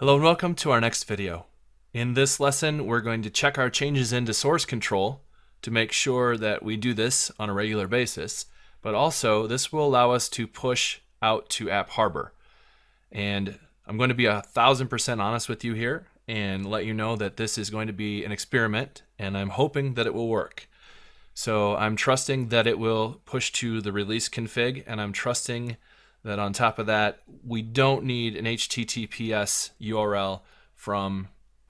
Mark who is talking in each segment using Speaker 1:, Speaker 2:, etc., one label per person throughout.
Speaker 1: Hello and welcome to our next video. In this lesson, we're going to check our changes into source control to make sure that we do this on a regular basis, but also this will allow us to push out to App Harbor. And I'm going to be 1000% honest with you here and let you know that this is going to be an experiment and I'm hoping that it will work. So I'm trusting that it will push to the release config, and I'm trusting that on top of that, we don't need an HTTPS URL from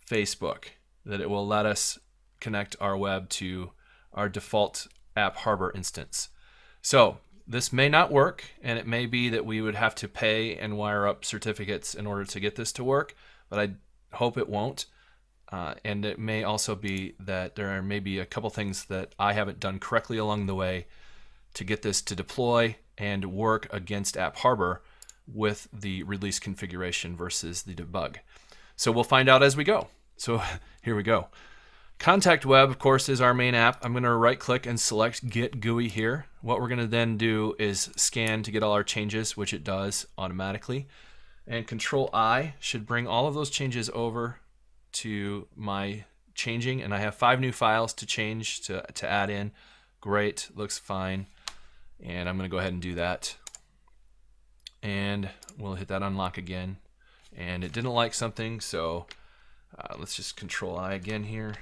Speaker 1: Facebook, that it will let us connect our web to our default App Harbor instance. So this may not work, and it may be that we would have to pay and wire up certificates in order to get this to work, but I hope it won't. And it may also be that there are maybe a couple things that I haven't done correctly along the way to get this to deploy and work against App Harbor with the release configuration versus the debug. So we'll find out as we go. So here we go. Contact Web, of course, is our main app. I'm going to right click and select Get GUI here. What we're going to then do is scan to get all our changes, which it does automatically. And Control I should bring all of those changes over to my changing, and I have 5 new files to change to add in. Great, looks fine. And I'm going to go ahead and do that. And we'll hit that unlock again. And it didn't like something, so let's just Control I again here.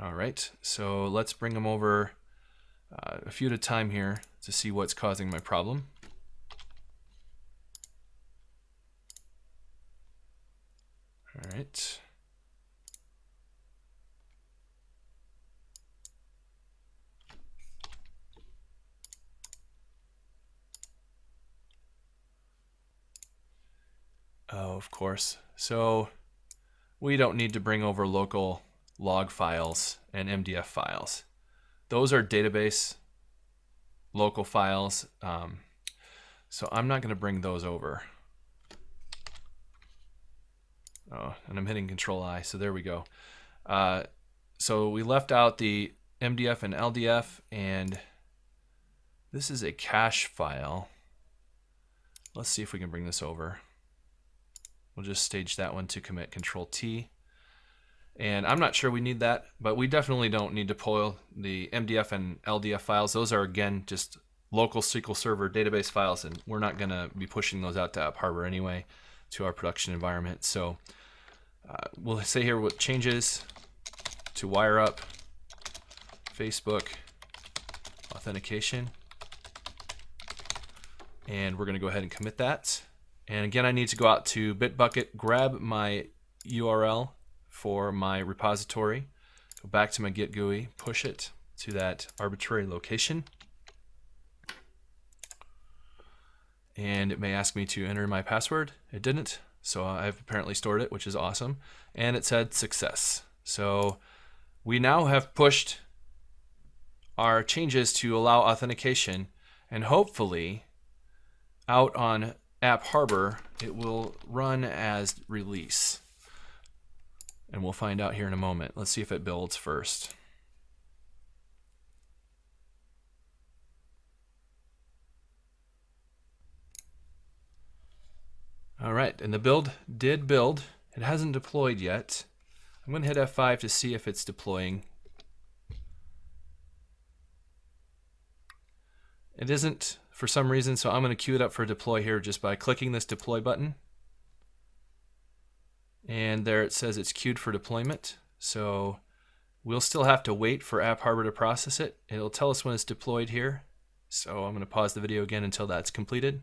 Speaker 1: All right, so let's bring them over a few at a time here to see what's causing my problem. All right. Oh, of course. So we don't need to bring over local log files and MDF files. Those are database local files. So I'm not going to bring those over. Oh, and I'm hitting Control I, so there we go. So we left out the MDF and LDF, and this is a cache file. Let's see if we can bring this over. We'll just stage that one to commit Control T. And I'm not sure we need that, but we definitely don't need to pull the MDF and LDF files. Those are, again, just local SQL Server database files, and we're not going to be pushing those out to App Harbor anyway to our production environment. So we'll say here what changes to wire up Facebook authentication. And we're going to go ahead and commit that. And again, I need to go out to Bitbucket, grab my URL for my repository, go back to my Get GUI, push it to that arbitrary location. And it may ask me to enter my password. It didn't, so I've apparently stored it, which is awesome. And it said success. So we now have pushed our changes to allow authentication, and hopefully out on App Harbor, it will run as release. And we'll find out here in a moment. Let's see if it builds first. All right, and the build did build. It hasn't deployed yet. I'm going to hit F5 to see if it's deploying. It isn't for some reason, so I'm going to queue it up for deploy here just by clicking this deploy button. And there it says it's queued for deployment. So we'll still have to wait for App Harbor to process it. It'll tell us when it's deployed here. So I'm going to pause the video again until that's completed.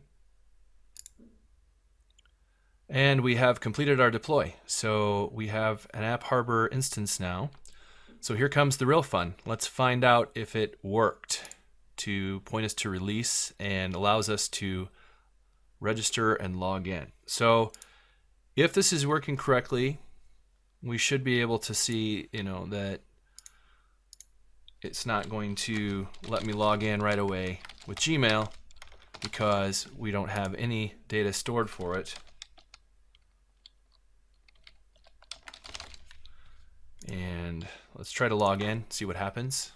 Speaker 1: And we have completed our deploy. So we have an App Harbor instance now. So here comes the real fun. Let's find out if it worked to point us to release and allows us to register and log in. So if this is working correctly, we should be able to see, that it's not going to let me log in right away with Gmail because we don't have any data stored for it. And let's try to log in, see what happens.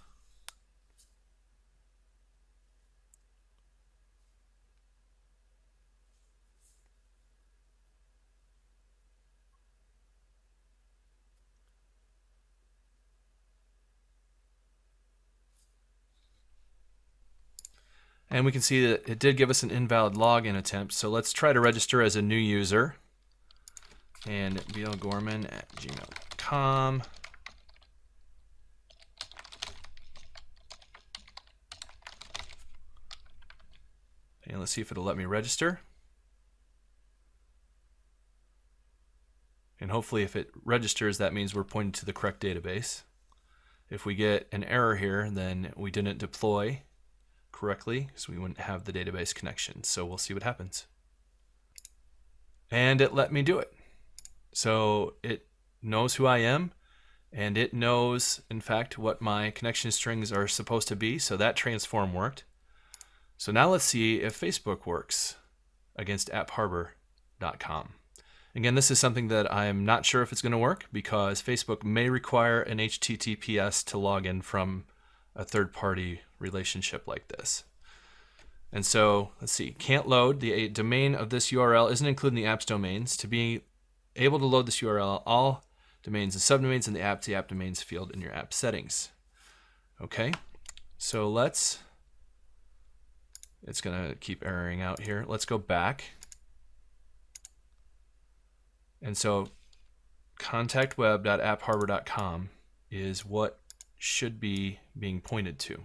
Speaker 1: And we can see that it did give us an invalid login attempt. So let's try to register as a new user. And blgorman@gmail.com. And let's see if it'll let me register. And hopefully if it registers, that means we're pointing to the correct database. If we get an error here, then we didn't deploy correctly, so we wouldn't have the database connection. So we'll see what happens. And it let me do it. So it knows who I am, and it knows, in fact, what my connection strings are supposed to be. So that transform worked. So now let's see if Facebook works against AppHarbor.com. Again, this is something that I'm not sure if it's going to work because Facebook may require an HTTPS to log in from a third-party relationship like this. And so, let's see, can't load. The domain of this URL isn't included in the app's domains. To be able to load this URL, all domains and subdomains in the app domains field in your app settings. Okay, so it's going to keep erroring out here. Let's go back. And so contactweb.appharbor.com is what should be being pointed to.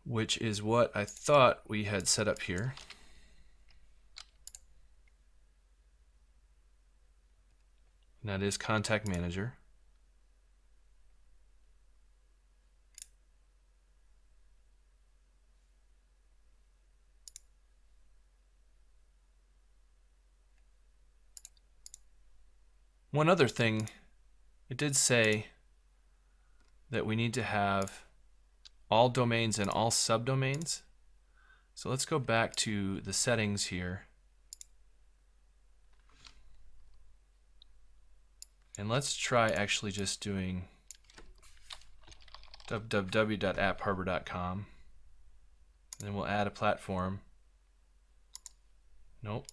Speaker 1: Which is what I thought we had set up here. And that is Contact Manager. One other thing, it did say that we need to have all domains and all subdomains. So let's go back to the settings here. And let's try actually just doing www.appharbor.com. Then we'll add a platform. Nope.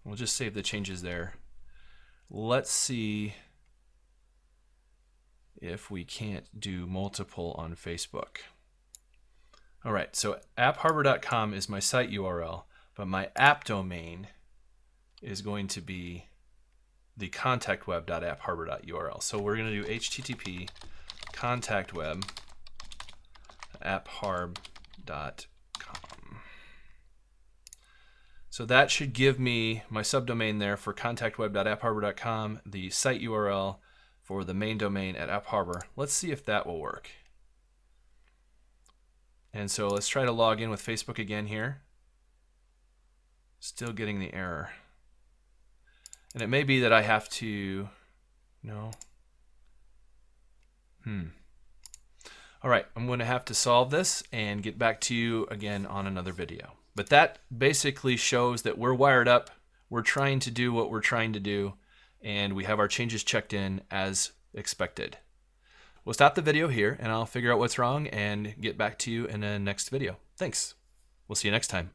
Speaker 1: We'll just save the changes there. Let's see if we can't do multiple on Facebook. All right, so appharbor.com is my site URL, but my app domain is going to be the contactweb.appharbor.url. So we're going to do HTTP contactweb.appharbor.com. So that should give me my subdomain there for contactweb.appharbor.com, the site URL for the main domain at AppHarbor. Let's see if that will work. And so let's try to log in with Facebook again here. Still getting the error. And it may be that I have to, no. All right, I'm going to have to solve this and get back to you again on another video. But that basically shows that we're wired up, we're trying to do what we're trying to do, and we have our changes checked in as expected. We'll stop the video here and I'll figure out what's wrong and get back to you in the next video. Thanks. We'll see you next time.